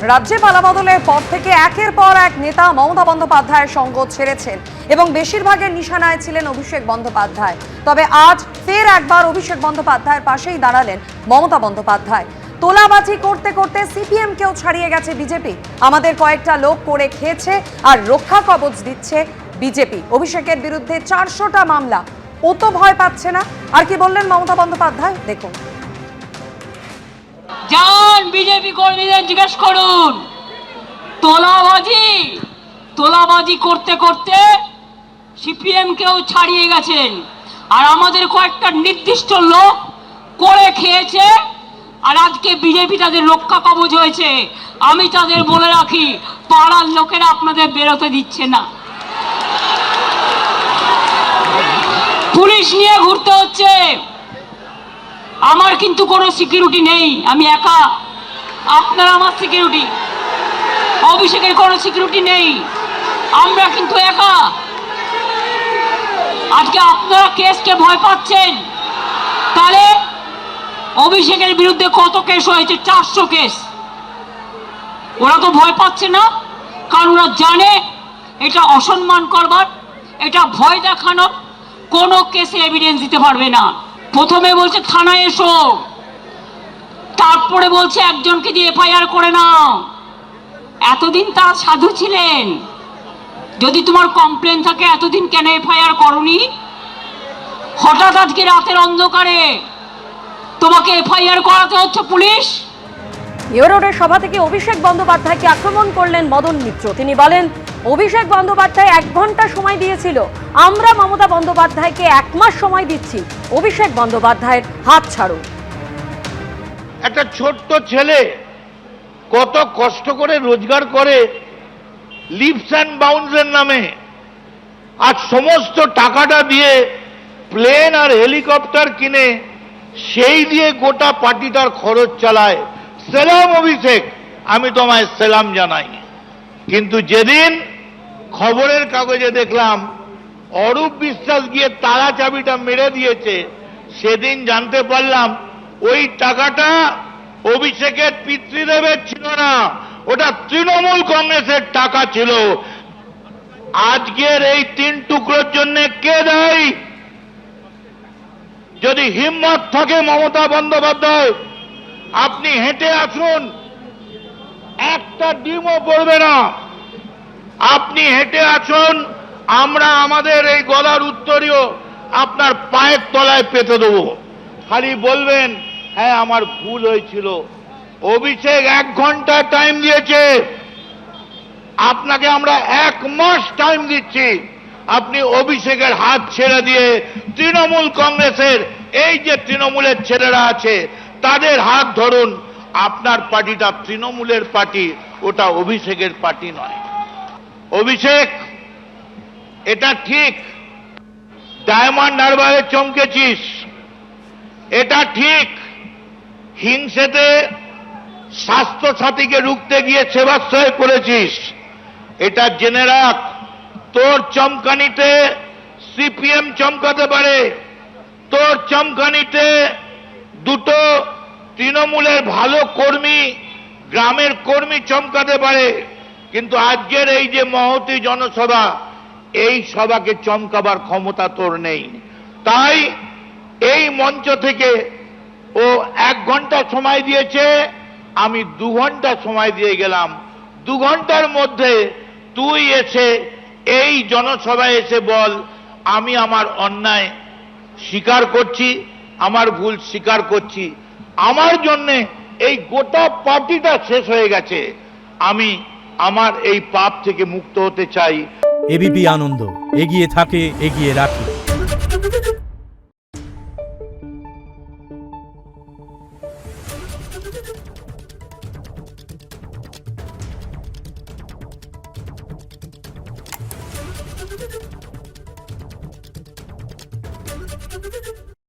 রাজ্যে পালাবদলের পর থেকে একের পর এক নেতা মমতা বন্দ্যোপাধ্যায়ের সঙ্গ ছেড়েছেন এবং বেশিরভাগের নিশানায় ছিলেন অভিষেক বন্দ্যোপাধ্যায়। তবে আজ ফের একবার অভিষেক বন্দ্যোপাধ্যায়ের পাশেই দাঁড়ালেন মমতা বন্দ্যোপাধ্যায়। তোলাবাজি করতে করতে সিপিএম কেও ছাড়িয়ে গেছে বিজেপি। আমাদের কয়েকটা লোক করে খেয়েছে আর রক্ষা কবচ দিচ্ছে বিজেপি। অভিষেকের বিরুদ্ধে 400টা মামলা, ও তো ভয় পাচ্ছে না। আর কি বললেন মমতা বন্দ্যোপাধ্যায় দেখুন। যান বিজেপি কর্মীদের জিজ্ঞেস করুন, তোলাবাজি করতে করতে সিপিএম কেও ছাড়িয়ে গেছেন আর আমাদের কয়েকটা নির্দিষ্ট লোক করে খেয়েছে আর আজকে বিজেপি তাদের রক্ষা কবচ হয়েছে। আমি তাদের বলে রাখি, পাড়ার লোকেরা আপনাদের বেরোতে দিচ্ছে না, পুলিশ নিয়ে ঘুরতে হচ্ছে। আমার কিন্তু কোনো সিকিউরিটি নেই, আমি একা, আপনারা আমার সিকিউরিটি। অভিষেকের কোনো সিকিউরিটি নেই, আমরা কিন্তু একা। আজকে আপনারা কেসকে ভয় পাচ্ছেন, তাহলে অভিষেকের বিরুদ্ধে কত কেস হয়েছে? 400 কেস। ওরা তো ভয় পাচ্ছে না, কারণ ওরা জানে এটা অসম্মান করবার, এটা ভয় দেখানোর, কোনো কেসে এভিডেন্স দিতে পারবে না। প্রথমে বলছে থানায় এসো, তারপরে বলছে একজনকে দিয়ে এফআইআর করে নাও। এতদিন তারা সাধু ছিলেন, যদি তোমার কমপ্লেন থাকে এতদিন কেন এফআইআর করনি? হঠাৎ আজকে রাতের অন্ধকারে তোমাকে এফআইআর করাতে হচ্ছে পুলিশ? ইউরোডের সভা থেকে অভিষেক বন্দ্যোপাধ্যায়কে আক্রমণ করলেন মদন মিত্র। তিনি বলেন, অভিষেক বন্দ্যোপাধ্যায় 1 ঘন্টা সময় দিয়েছিল, আমরা মমতা বন্দ্যোপাধ্যায়কে 1 মাস সময় দিচ্ছি। অভিষেক বন্দ্যোপাধ্যায়ের হাত ছাড়ুন। একটা ছোট্ট ছেলে কত কষ্ট করে রোজগার করে লিপস অ্যান্ড বাউন্সের নামে, আর সমস্ত টাকাটা দিয়ে প্লেন আর হেলিকপ্টার কিনে সেই দিয়ে গোটা পার্টিটার খরচ চালায়। সেলাম অভিষেক, আমি তোমায় সেলাম জানাই। কিন্তু যেদিন খবরের কাগজে দেখলাম অরূপ বিশ্বাস গিয়ে তালা চাবিটা মেরে দিয়েছে, সেদিন জানতে পারলাম ওই টাকাটা অভিষেকের পিতৃদেবের ছিল না, ওটা তৃণমূল কংগ্রেসের টাকা ছিল। আজকের এই 3 টুকরোর জন্য কে দায়ী? যদি হিম্মত থাকে মমতা বন্দ্যোপাধ্যায়, আপনি হেঁটে আসুন, একটা ডিমও পড়বে না। আপনি হেঁটে আসুন, আমরা আমাদের এই গলার উত্তরীয় আপনার পায়ের তলায় পেতে দেবো। খালি বলবেন হ্যাঁ আমার ভুল হয়েছিল। অভিষেক 1 ঘন্টা টাইম দিয়েছে, আপনাকে আমরা 1 মাস টাইম দিচ্ছি। আপনি অভিষেকের হাত ছেড়ে দিয়ে তৃণমূল কংগ্রেসের এই যে তৃণমূলের ছেলেরা আছে তাদের হাত ধরুন। আপনার পার্টিটা তৃণমূলের পার্টি, ওটা অভিষেকের পার্টি নয়। অভিষেক, এটা ঠিক ডায়মন্ড হারবারে চমকেছিস, এটা ঠিক হিংসেতে স্বাস্থ্য সাথীকে রুখতে গিয়ে সেবাশ্রয় করেছিস। এটা জেনে রাখ, তোর চমকানিতে সিপিএম চমকাতে পারে, তোর চমকানিতে 2টো তৃণমূলের ভালো কর্মী, গ্রামের কর্মী চমকাতে পারে, কিন্তু আজকের এই যে মহতী জনসভা, এই সভাকে চমকাবার ক্ষমতা তোর নেই। তাই এই মঞ্চ থেকে ও 1 ঘন্টা সময় দিয়েছে, আমি 2 ঘন্টা সময় দিয়ে গেলাম। 2 ঘন্টার মধ্যে তুই এসে এই জনসভায় এসে বল, আমি আমার অন্যায় স্বীকার করছি, আমার ভুল স্বীকার করছি, আমার জন্য এই গোটা পার্টিটা শেষ হয়ে গেছে, আমি আমার এই পাপ থেকে মুক্ত হতে চাই। এবিপি আনন্দ, এগিয়ে থাকে, এগিয়ে রাখে।